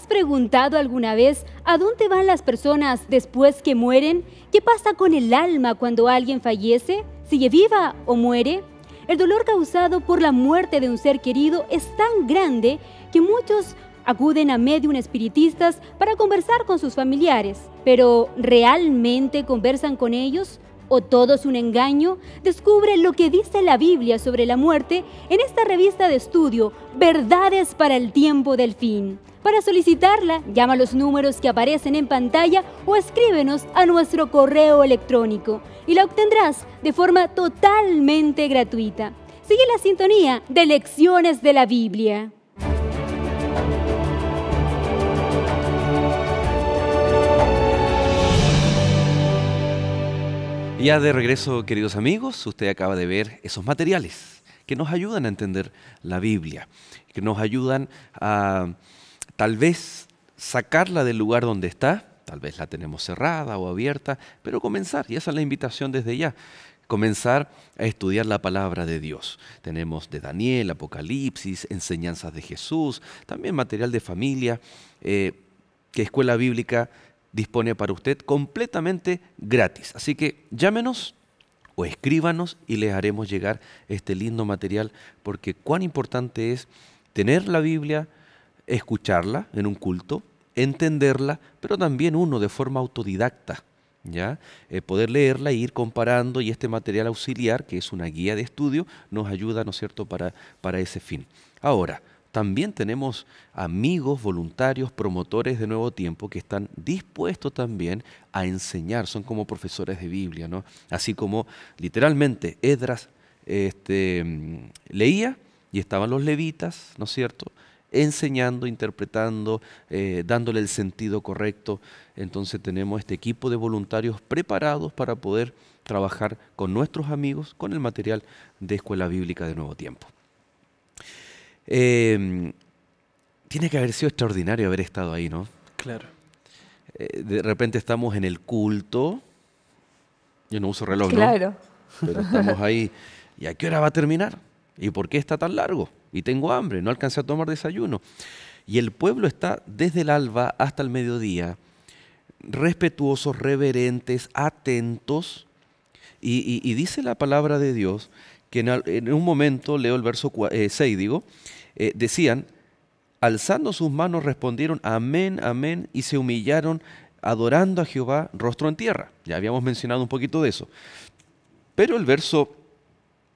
¿Preguntado alguna vez a dónde van las personas después que mueren? ¿Qué pasa con el alma cuando alguien fallece? ¿Sigue viva o muere? El dolor causado por la muerte de un ser querido es tan grande que muchos acuden a médium espiritistas para conversar con sus familiares. Pero ¿realmente conversan con ellos? ¿O todo es un engaño? Descubre lo que dice la Biblia sobre la muerte en esta revista de estudio, Verdades para el Tiempo del Fin. Para solicitarla, llama a los números que aparecen en pantalla o escríbenos a nuestro correo electrónico y la obtendrás de forma totalmente gratuita. Sigue la sintonía de Lecciones de la Biblia. Ya de regreso, queridos amigos, usted acaba de ver esos materiales que nos ayudan a entender la Biblia, que nos ayudan a tal vez sacarla del lugar donde está, tal vez la tenemos cerrada o abierta, pero comenzar, y esa es la invitación desde ya, comenzar a estudiar la palabra de Dios. Tenemos de Daniel, Apocalipsis, enseñanzas de Jesús, también material de familia, que Escuela Bíblica dispone para usted completamente gratis. Así que llámenos o escríbanos y les haremos llegar este lindo material, porque cuán importante es tener la Biblia, escucharla en un culto, entenderla, pero también uno de forma autodidacta, ¿ya? Poder leerla e ir comparando, y este material auxiliar, que es una guía de estudio, nos ayuda, ¿no es cierto?, para ese fin. Ahora, también tenemos amigos, voluntarios, promotores de Nuevo Tiempo que están dispuestos también a enseñar, son como profesores de Biblia, ¿no? Así como literalmente Esdras leía y estaban los levitas, ¿no es cierto?, enseñando, interpretando, dándole el sentido correcto. Entonces tenemos este equipo de voluntarios preparados para poder trabajar con nuestros amigos, con el material de Escuela Bíblica de Nuevo Tiempo. Tiene que haber sido extraordinario haber estado ahí, ¿no? Claro. De repente estamos en el culto, yo no uso reloj, Claro. ¿no? Pero estamos ahí, ¿y a qué hora va a terminar? ¿Y por qué está tan largo? Y tengo hambre, no alcancé a tomar desayuno. Y el pueblo está desde el alba hasta el mediodía, respetuosos, reverentes, atentos, y dice la palabra de Dios que en un momento, leo el verso 6, decían, alzando sus manos respondieron amén, amén, y se humillaron adorando a Jehová rostro en tierra. Ya habíamos mencionado un poquito de eso. Pero el verso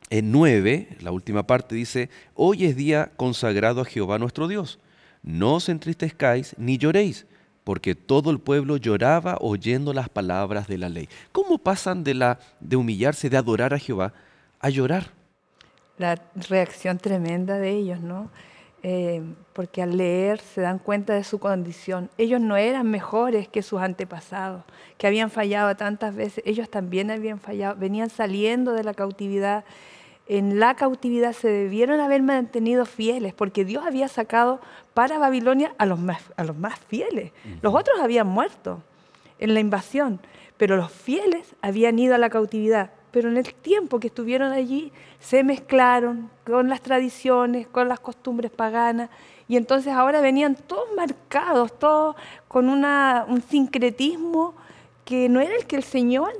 9, la última parte, dice, hoy es día consagrado a Jehová nuestro Dios. No os entristezcáis ni lloréis, porque todo el pueblo lloraba oyendo las palabras de la ley. ¿Cómo pasan de humillarse, de adorar a Jehová, a llorar? La reacción tremenda de ellos, ¿no? Porque al leer se dan cuenta de su condición. Ellos no eran mejores que sus antepasados, que habían fallado tantas veces. Ellos también habían fallado, venían saliendo de la cautividad. En la cautividad se debieron haber mantenido fieles, porque Dios había sacado para Babilonia a los más fieles. Los otros habían muerto en la invasión, pero los fieles habían ido a la cautividad. Pero en el tiempo que estuvieron allí se mezclaron con las tradiciones, con las costumbres paganas, y entonces ahora venían todos marcados, todos con un sincretismo que no era el que el Señor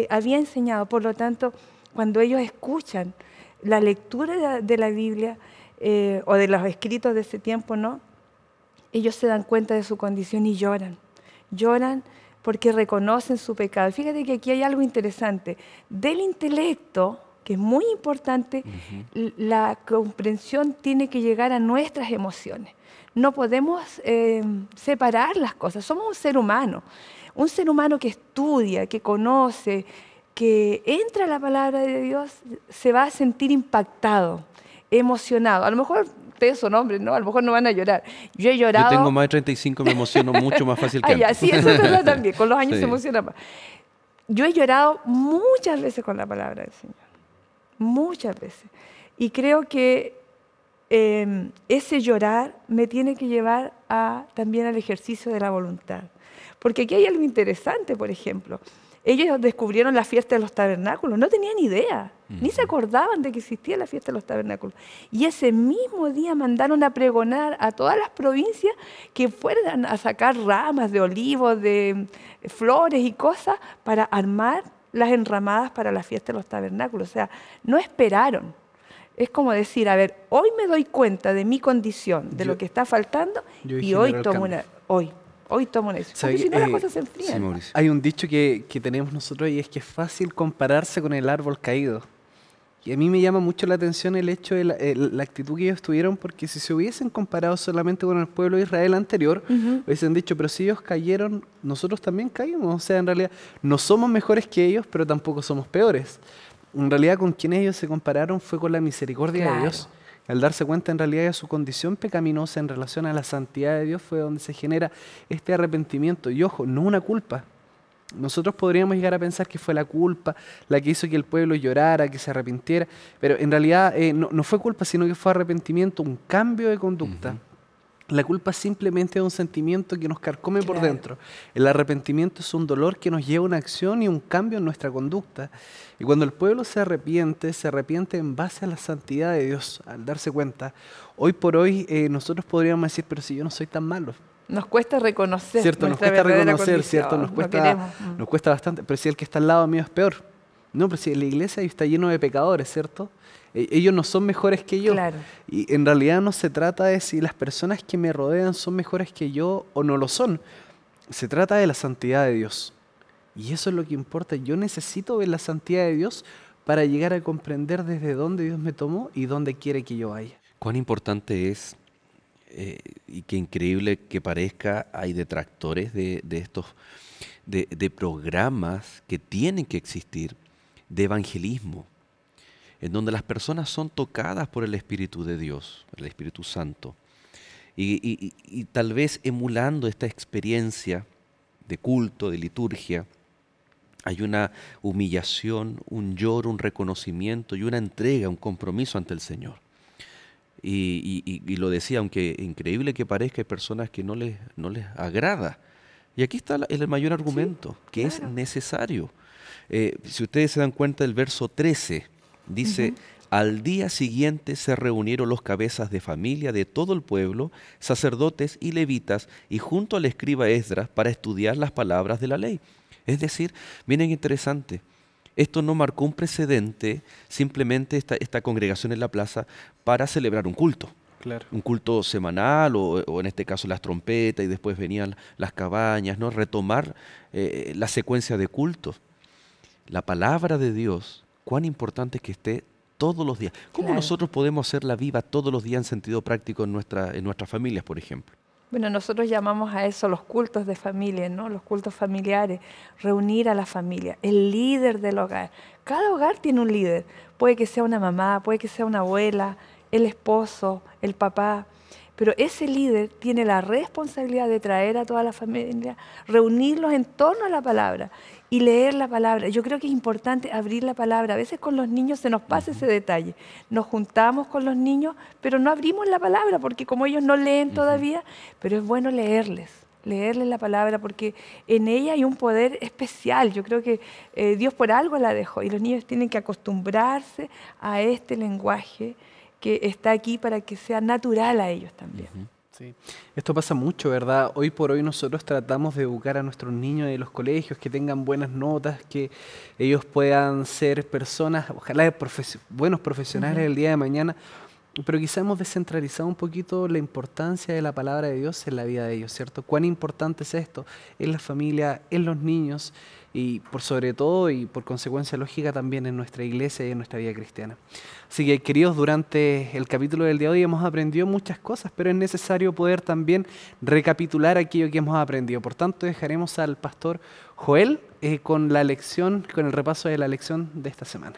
había enseñado. Por lo tanto, cuando ellos escuchan la lectura de la Biblia o de los escritos de ese tiempo, ¿no?, ellos se dan cuenta de su condición y lloran. Lloran porque reconocen su pecado. Fíjate que aquí hay algo interesante. Del intelecto, que es muy importante, la comprensión tiene que llegar a nuestras emociones. No podemos separar las cosas. Somos un ser humano que estudia, que conoce, que entra a la palabra de Dios, se va a sentir impactado, emocionado. A lo mejor ustedes son hombres, ¿no? A lo mejor no van a llorar. Yo he llorado. Yo tengo más de 35 y me emociono mucho más fácil que antes. Sí, eso es verdad también. Con los años Sí. se emociona más. Yo he llorado muchas veces con la palabra del Señor. Muchas veces. Y creo que ese llorar me tiene que llevar también al ejercicio de la voluntad. Porque aquí hay algo interesante, por ejemplo. Ellos descubrieron la fiesta de los tabernáculos, no tenían idea, ni se acordaban de que existía la fiesta de los tabernáculos. Y ese mismo día mandaron a pregonar a todas las provincias que fueran a sacar ramas de olivos, de flores y cosas para armar las enramadas para la fiesta de los tabernáculos. O sea, no esperaron. Es como decir, a ver, hoy me doy cuenta de mi condición, de lo que está faltando, y hoy tomo hoy. hoy tomo una decisión. ¿Sabe Porque si qué? no, las cosas se enfrían. Sí, Mauricio. Hay un dicho que tenemos nosotros y es que es fácil compararse con el árbol caído. Y a mí me llama mucho la atención el hecho de la actitud que ellos tuvieron, porque si se hubiesen comparado solamente con el pueblo de Israel anterior, hubiesen dicho, pero si ellos cayeron, nosotros también caímos. O sea, en realidad no somos mejores que ellos, pero tampoco somos peores. En realidad con quien ellos se compararon fue con la misericordia de Claro. Dios. Al darse cuenta en realidad de su condición pecaminosa en relación a la santidad de Dios fue donde se genera este arrepentimiento. Y ojo, no una culpa. Nosotros podríamos llegar a pensar que fue la culpa la que hizo que el pueblo llorara, que se arrepintiera, pero en realidad no fue culpa, sino que fue arrepentimiento, un cambio de conducta. La culpa simplemente es un sentimiento que nos carcome por dentro. El arrepentimiento es un dolor que nos lleva a una acción y un cambio en nuestra conducta. Y cuando el pueblo se arrepiente en base a la santidad de Dios, al darse cuenta. Hoy por hoy nosotros podríamos decir, pero si yo no soy tan malo. Nos cuesta reconocer. Cierto, nos nuestra cuesta verdadera reconocer, condición, cierto, no nos cuesta bastante, pero si el que está al lado mío es peor. No, pero si en la iglesia está lleno de pecadores, ¿cierto? Ellos no son mejores que yo. Claro. Y en realidad no se trata de si las personas que me rodean son mejores que yo o no lo son. Se trata de la santidad de Dios. Y eso es lo que importa. Yo necesito ver la santidad de Dios para llegar a comprender desde dónde Dios me tomó y dónde quiere que yo vaya. Cuán importante es, y qué increíble que parezca, hay detractores de estos de programas que tienen que existir de evangelismo, en donde las personas son tocadas por el Espíritu de Dios, el Espíritu Santo, y tal vez emulando esta experiencia de culto, de liturgia, hay una humillación, un lloro, un reconocimiento y una entrega, un compromiso ante el Señor. Y lo decía, aunque increíble que parezca, hay personas que no les agrada. Y aquí está el mayor argumento, que es necesario. Si ustedes se dan cuenta del verso 13, dice, al día siguiente se reunieron los cabezas de familia de todo el pueblo, sacerdotes y levitas, y junto al escriba Esdras para estudiar las palabras de la ley. Es decir, miren interesante, esto no marcó un precedente, simplemente esta congregación en la plaza para celebrar un culto. Claro. Un culto semanal o en este caso las trompetas y después venían las cabañas, ¿no? Retomar la secuencia de cultos. La palabra de Dios, cuán importante es que esté todos los días. ¿Cómo nosotros podemos hacerla viva todos los días en sentido práctico en nuestras familias, por ejemplo? Bueno, nosotros llamamos a eso los cultos de familia, ¿no? Los cultos familiares, reunir a la familia, el líder del hogar. Cada hogar tiene un líder. Puede que sea una mamá, puede que sea una abuela, el esposo, el papá. Pero ese líder tiene la responsabilidad de traer a toda la familia, reunirlos en torno a la palabra y leer la palabra. Yo creo que es importante abrir la palabra. A veces con los niños se nos pasa ese detalle. Nos juntamos con los niños, pero no abrimos la palabra porque como ellos no leen todavía, pero es bueno leerles la palabra porque en ella hay un poder especial. Yo creo que Dios por algo la dejó y los niños tienen que acostumbrarse a este lenguaje que está aquí para que sea natural a ellos también. Sí. Esto pasa mucho, ¿verdad? Hoy por hoy nosotros tratamos de educar a nuestros niños en los colegios, que tengan buenas notas, que ellos puedan ser personas, ojalá buenos profesionales el día de mañana, pero quizá hemos descentralizado un poquito la importancia de la palabra de Dios en la vida de ellos, ¿cierto? ¿Cuán importante es esto en la familia, en los niños y por sobre todo y por consecuencia lógica también en nuestra iglesia y en nuestra vida cristiana? Así que, queridos, durante el capítulo del día de hoy hemos aprendido muchas cosas, pero es necesario poder también recapitular aquello que hemos aprendido. Por tanto, dejaremos al pastor Joel con el repaso de la lección de esta semana.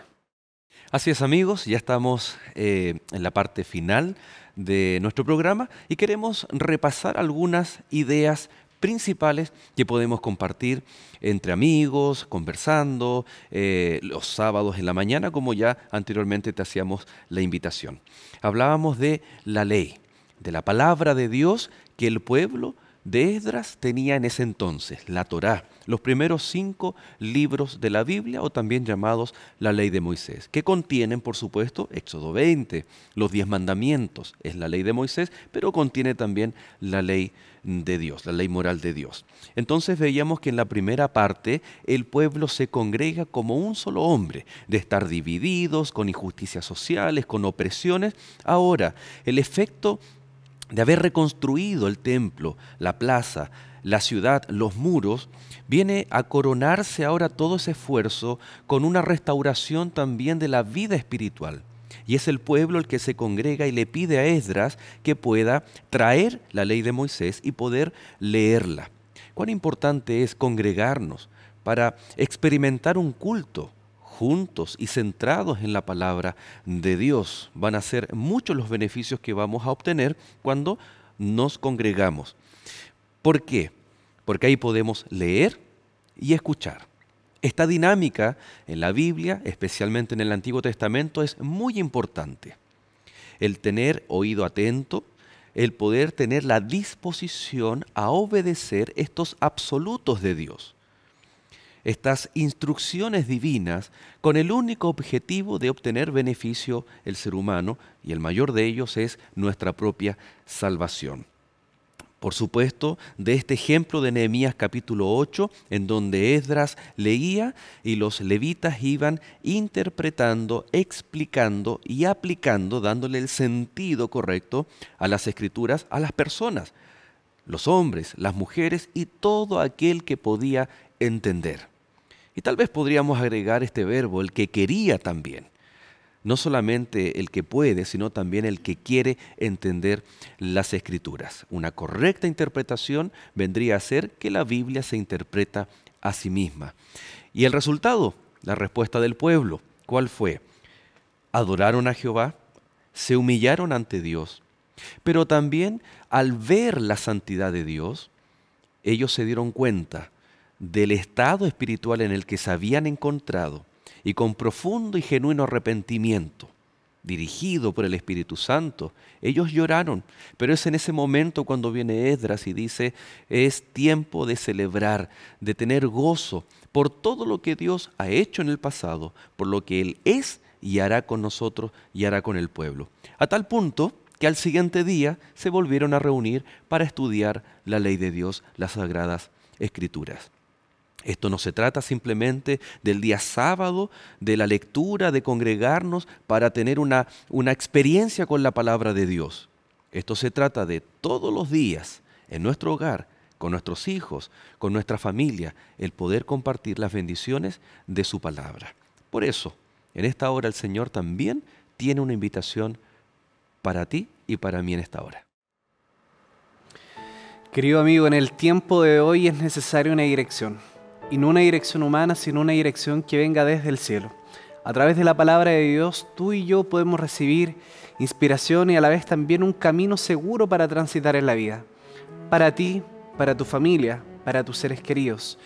Así es, amigos, ya estamos en la parte final de nuestro programa y queremos repasar algunas ideas principales que podemos compartir entre amigos, conversando, los sábados en la mañana, como ya anteriormente te hacíamos la invitación. Hablábamos de la ley, de la palabra de Dios que el pueblo de Esdras tenía en ese entonces, la Torá, los primeros 5 libros de la Biblia o también llamados la ley de Moisés, que contienen, por supuesto, Éxodo 20, los 10 mandamientos, es la ley de Moisés, pero contiene también la ley de Dios, la ley moral de Dios. Entonces veíamos que en la primera parte el pueblo se congrega como un solo hombre, de estar divididos, con injusticias sociales, con opresiones. Ahora, el efecto de haber reconstruido el templo, la plaza, la ciudad, los muros, viene a coronarse ahora todo ese esfuerzo con una restauración también de la vida espiritual. Y es el pueblo el que se congrega y le pide a Esdras que pueda traer la ley de Moisés y poder leerla. Cuán importante es congregarnos para experimentar un culto juntos y centrados en la palabra de Dios. Van a ser muchos los beneficios que vamos a obtener cuando nos congregamos. ¿Por qué? Porque ahí podemos leer y escuchar. Esta dinámica en la Biblia, especialmente en el Antiguo Testamento, es muy importante. El tener oído atento, el poder tener la disposición a obedecer estos absolutos de Dios. Estas instrucciones divinas con el único objetivo de obtener beneficio el ser humano, y el mayor de ellos es nuestra propia salvación. Por supuesto, de este ejemplo de Nehemías capítulo 8, en donde Esdras leía y los levitas iban interpretando, explicando y aplicando, dándole el sentido correcto a las escrituras, a las personas, los hombres, las mujeres y todo aquel que podía entender. Y tal vez podríamos agregar este verbo, el que quería también. No solamente el que puede, sino también el que quiere entender las Escrituras. Una correcta interpretación vendría a ser que la Biblia se interpreta a sí misma. Y el resultado, la respuesta del pueblo, ¿cuál fue? Adoraron a Jehová, se humillaron ante Dios, pero también al ver la santidad de Dios, ellos se dieron cuenta del estado espiritual en el que se habían encontrado, y con profundo y genuino arrepentimiento, dirigido por el Espíritu Santo, ellos lloraron. Pero es en ese momento cuando viene Esdras y dice, es tiempo de celebrar, de tener gozo por todo lo que Dios ha hecho en el pasado, por lo que Él es y hará con nosotros y hará con el pueblo. A tal punto que al siguiente día se volvieron a reunir para estudiar la ley de Dios, las Sagradas Escrituras. Esto no se trata simplemente del día sábado, de la lectura, de congregarnos para tener una experiencia con la palabra de Dios. Esto se trata de todos los días, en nuestro hogar, con nuestros hijos, con nuestra familia, el poder compartir las bendiciones de su palabra. Por eso, en esta hora el Señor también tiene una invitación para ti y para mí en esta hora. Querido amigo, en el tiempo de hoy es necesaria una dirección. Y no una dirección humana, sino una dirección que venga desde el cielo. A través de la palabra de Dios, tú y yo podemos recibir inspiración y a la vez también un camino seguro para transitar en la vida. Para ti, para tu familia, para tus seres queridos.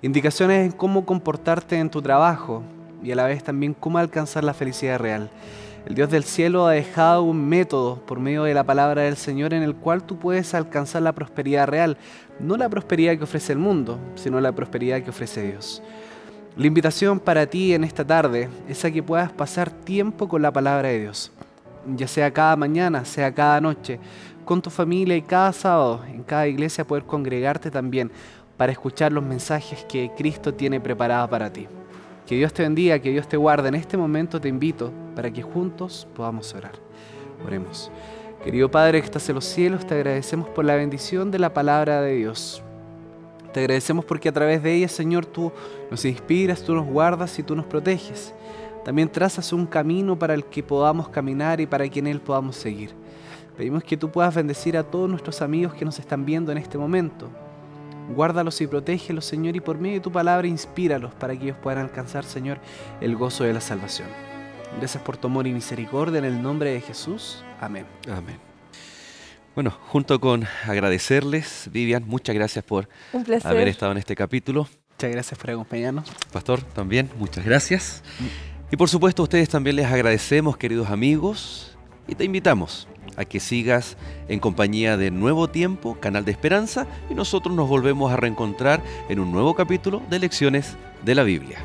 Indicaciones en cómo comportarte en tu trabajo y a la vez también cómo alcanzar la felicidad real. El Dios del cielo ha dejado un método por medio de la palabra del Señor en el cual tú puedes alcanzar la prosperidad real. No la prosperidad que ofrece el mundo, sino la prosperidad que ofrece Dios. La invitación para ti en esta tarde es a que puedas pasar tiempo con la palabra de Dios. Ya sea cada mañana, sea cada noche, con tu familia y cada sábado, en cada iglesia poder congregarte también para escuchar los mensajes que Cristo tiene preparados para ti. Que Dios te bendiga, que Dios te guarde. En este momento te invito para que juntos podamos orar. Oremos. Querido Padre que estás en los cielos, te agradecemos por la bendición de la palabra de Dios. Te agradecemos porque a través de ella, Señor, tú nos inspiras, tú nos guardas y tú nos proteges. También trazas un camino para el que podamos caminar y para que en él podamos seguir. Pedimos que tú puedas bendecir a todos nuestros amigos que nos están viendo en este momento. Guárdalos y protégelos, Señor, y por medio de tu palabra inspíralos para que ellos puedan alcanzar, Señor, el gozo de la salvación. Gracias por tu amor y misericordia en el nombre de Jesús. Amén. Amén. Bueno, junto con agradecerles, Vivian, muchas gracias por haber estado en este capítulo. Muchas gracias por acompañarnos. Pastor, también, muchas gracias. Y por supuesto, a ustedes también les agradecemos, queridos amigos, y te invitamos a que sigas en compañía de Nuevo Tiempo, Canal de Esperanza, y nosotros nos volvemos a reencontrar en un nuevo capítulo de Lecciones de la Biblia.